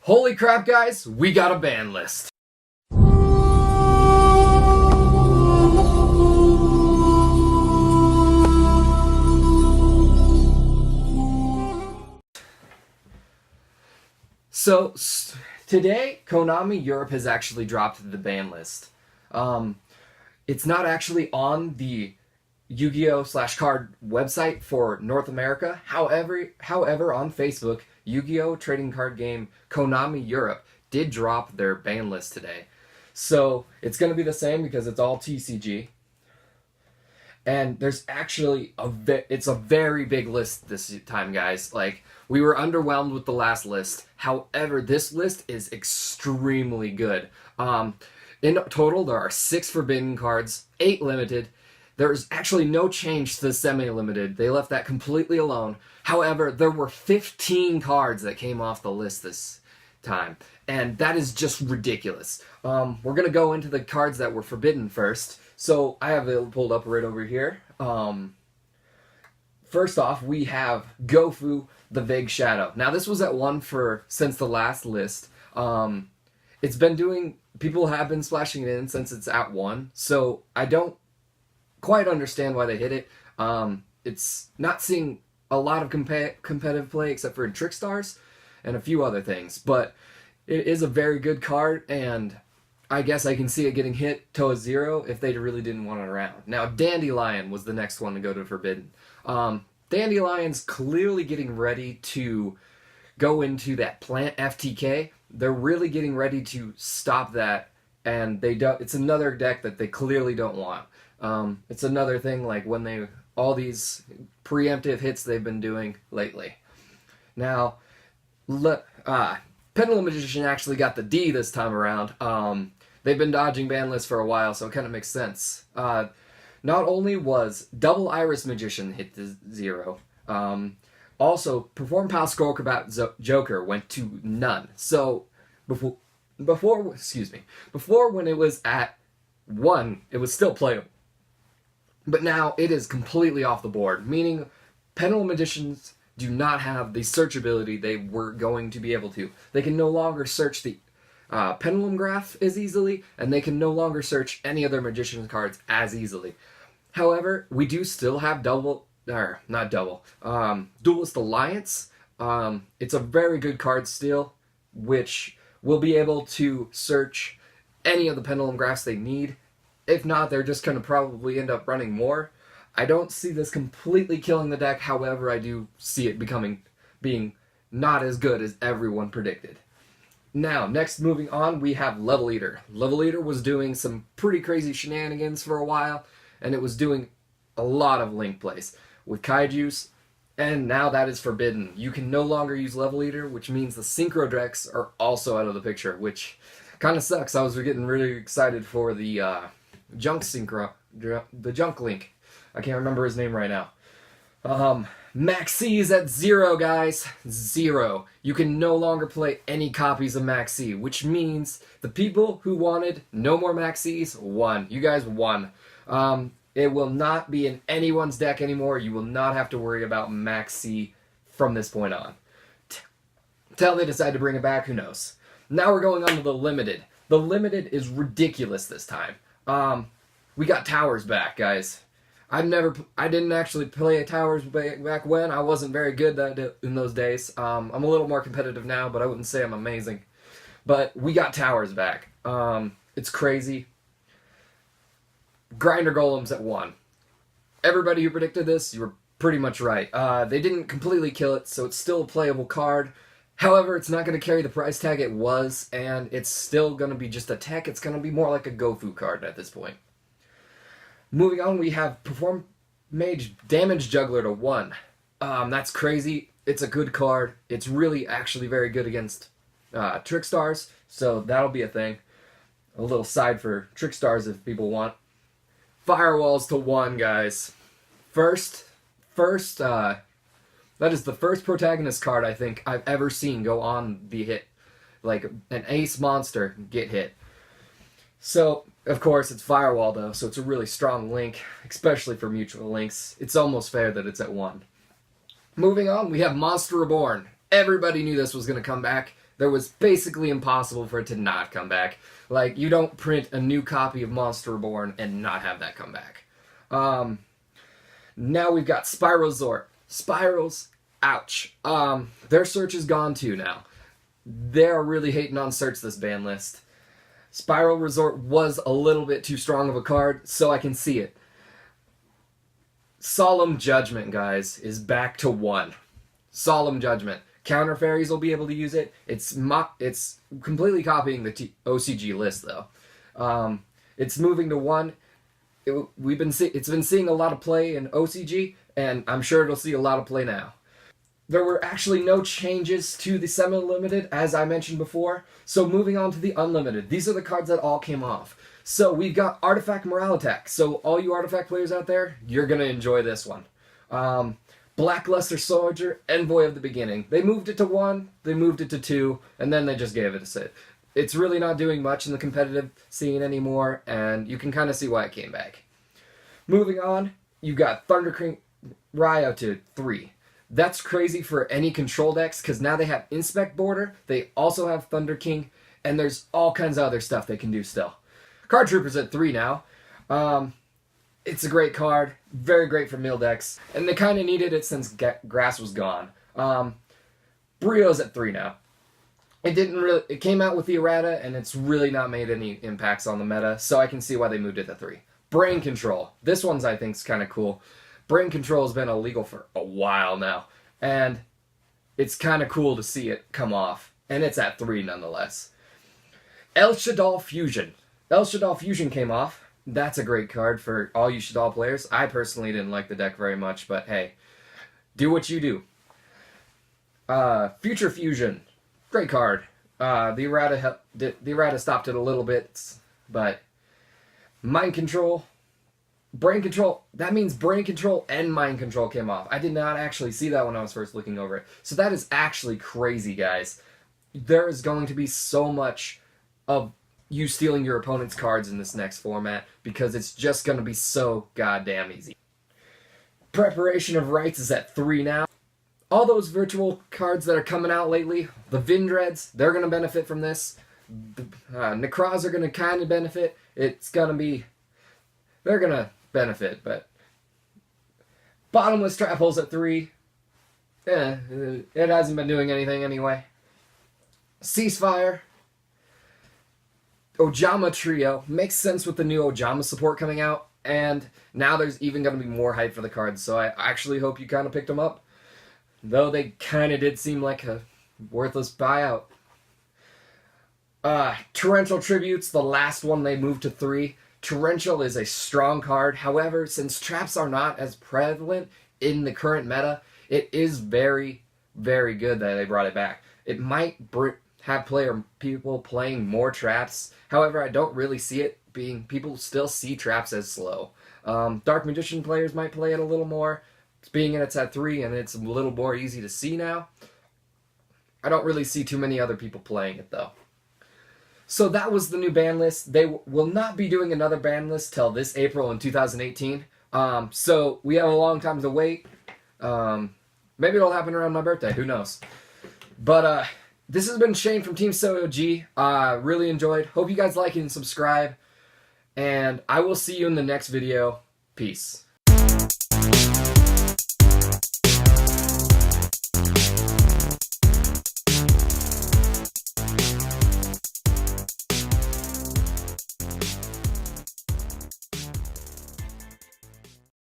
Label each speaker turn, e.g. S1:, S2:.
S1: Holy crap, guys, we got a ban list. So, today, Konami Europe has actually dropped the ban list. It's not actually on the Yu-Gi-Oh! /card website for North America. However, on Facebook, Yu-Gi-Oh! Trading card game Konami Europe did drop their ban list today. So, it's going to be the same because it's all TCG. And there's actually it's a very big list this time, guys. Like, we were underwhelmed with the last list. However, this list is extremely good. In total, there are 6 forbidden cards, 8 limited. There's actually no change to the semi-limited. They left that completely alone. However, there were 15 cards that came off the list this time. And that is just ridiculous. We're going to go into the cards that were forbidden first. So I have it pulled up right over here. First off, we have Gofu, the Vague Shadow. Now, this was at 1 since the last list. It's been doing... People have been splashing it in since it's at 1. So I don't quite understand why they hit it. It's not seeing a lot of competitive play except for in Trick Stars and a few other things. But it is a very good card, and I guess I can see it getting hit to a 0 if they really didn't want it around. Now, Dandelion was the next one to go to Forbidden. Dandelion's clearly getting ready to go into that plant FTK. They're really getting ready to stop that, and it's another deck that they clearly don't want. It's another thing like when all these preemptive hits they've been doing lately. Now, Pendulum Magician actually got the D this time around. They've been dodging ban lists for a while, so it kind of makes sense. Not only was Double Iris Magician hit to 0, also Perform Pal Scroll Combat Joker went to none. So before when it was at 1, it was still playable. But now it is completely off the board, meaning Pendulum Magicians do not have the search ability they were going to be able to. They can no longer search the Pendulum Graph as easily, and they can no longer search any other Magician's cards as easily. However, we do still have Duelist Alliance. It's a very good card still, which will be able to search any of the Pendulum Graphs they need. If not, they're just going to probably end up running more. I don't see this completely killing the deck, however, I do see it being not as good as everyone predicted. Now, next moving on, we have Level Eater. Level Eater was doing some pretty crazy shenanigans for a while, and it was doing a lot of link plays with Kaijus, and now that is forbidden. You can no longer use Level Eater, which means the Synchro decks are also out of the pixture, which kind of sucks. I was getting really excited for the Junk Link. I can't remember his name right now. Maxi is at 0, guys. 0. You can no longer play any copies of Maxi, which means the people who wanted no more Maxis won. You guys won. It will not be in anyone's deck anymore. You will not have to worry about Maxi from this point on. Till they decide to bring it back, who knows. Now we're going on to the Limited. The Limited is ridiculous this time. We got Towers back, guys. I didn't actually play Towers back when. I wasn't very good in those days. I'm a little more competitive now, but I wouldn't say I'm amazing. But we got Towers back. It's crazy. Grinder Golems at 1. Everybody who predicted this, you were pretty much right. They didn't completely kill it, so it's still a playable card. However, it's not going to carry the price tag it was, and it's still going to be just a tech. It's going to be more like a Gofu card at this point. Moving on, we have Perform Mage Damage Juggler to 1. That's crazy. It's a good card. It's really actually very good against Trick Stars, so that'll be a thing. A little side for Trick Stars if people want. Firewalls to 1, guys. That is the first protagonist card I think I've ever seen go on the hit. Like an ace monster get hit. So, of course, it's Firewall, though, so it's a really strong link, especially for mutual links. It's almost fair that it's at 1. Moving on, we have Monster Reborn. Everybody knew this was going to come back. There was basically impossible for it to not come back. Like, you don't print a new copy of Monster Reborn and not have that come back. Now we've got Spiral Resort. Spirals, ouch. Their search is gone too now. They're really hating on search this ban list. Spiral Resort was a little bit too strong of a card, so I can see it. Solemn Judgment, guys, is back to 1. Solemn Judgment. Counter fairies will be able to use it. It's completely copying the OCG list, though. It's moving to 1. It's been seeing a lot of play in OCG, and I'm sure it'll see a lot of play now. There were actually no changes to the semi-limited, as I mentioned before. So moving on to the unlimited. These are the cards that all came off. So we've got Artifact MORALLTACH. So all you Artifact players out there, you're going to enjoy this one. Blackluster Soldier, Envoy of the Beginning. They moved it to 1, they moved it to 2, and then they just gave it a sit. It's really not doing much in the competitive scene anymore, and you can kind of see why it came back. Moving on, you got Thunder King Ryo to 3. That's crazy for any control decks, because now they have Inspect Border, they also have Thunder King, and there's all kinds of other stuff they can do still. Card Trooper's at 3 now. It's a great card, very great for mill decks, and they kind of needed it since Grass was gone. Brio's at 3 now. It came out with the errata, and it's really not made any impacts on the meta, so I can see why they moved it to 3. Brain Control. This one's, I think, is kind of cool. Brain Control has been illegal for a while now, and it's kind of cool to see it come off, and it's at 3 nonetheless. SHADDOll Fusion. SHADDOll Fusion came off. That's a great card for all you SHADDOll players. I personally didn't like the deck very much, but hey, do what you do. Future Fusion. Great card. The errata stopped it a little bit, but Mind Control. Brain Control. That means Brain Control and Mind Control came off. I did not actually see that when I was first looking over it. So that is actually crazy, guys. There is going to be so much of you stealing your opponent's cards in this next format because it's just going to be so goddamn easy. Preparation of Rites is at 3 now. All those virtual cards that are coming out lately, the Vindreds, they're going to benefit from this. The Necros are going to kind of benefit. They're going to benefit, but Bottomless Trap Hole's at 3. It hasn't been doing anything anyway. CEASEFIRE. OJAMA Trio. Makes sense with the new OJAMA support coming out, and now there's even going to be more hype for the cards, so I actually hope you kind of picked them up. Though they kind of did seem like a worthless buyout. Torrential Tributes, the last one they moved to 3. Torrential is a strong card. However, since traps are not as prevalent in the current meta, it is very, very good that they brought it back. It might have people playing more traps. However, I don't really see it being... People still see traps as slow. Dark Magician players might play it a little more. Being it's at 3 and it's a little more easy to see now. I don't really see too many other people playing it, though. So that was the new ban list. They will not be doing another ban list till this April in 2018. So we have a long time to wait. Maybe it'll happen around my birthday. Who knows? But this has been Shane from Team SoEOG. Really enjoyed. Hope you guys like it and subscribe. And I will see you in the next video. Peace.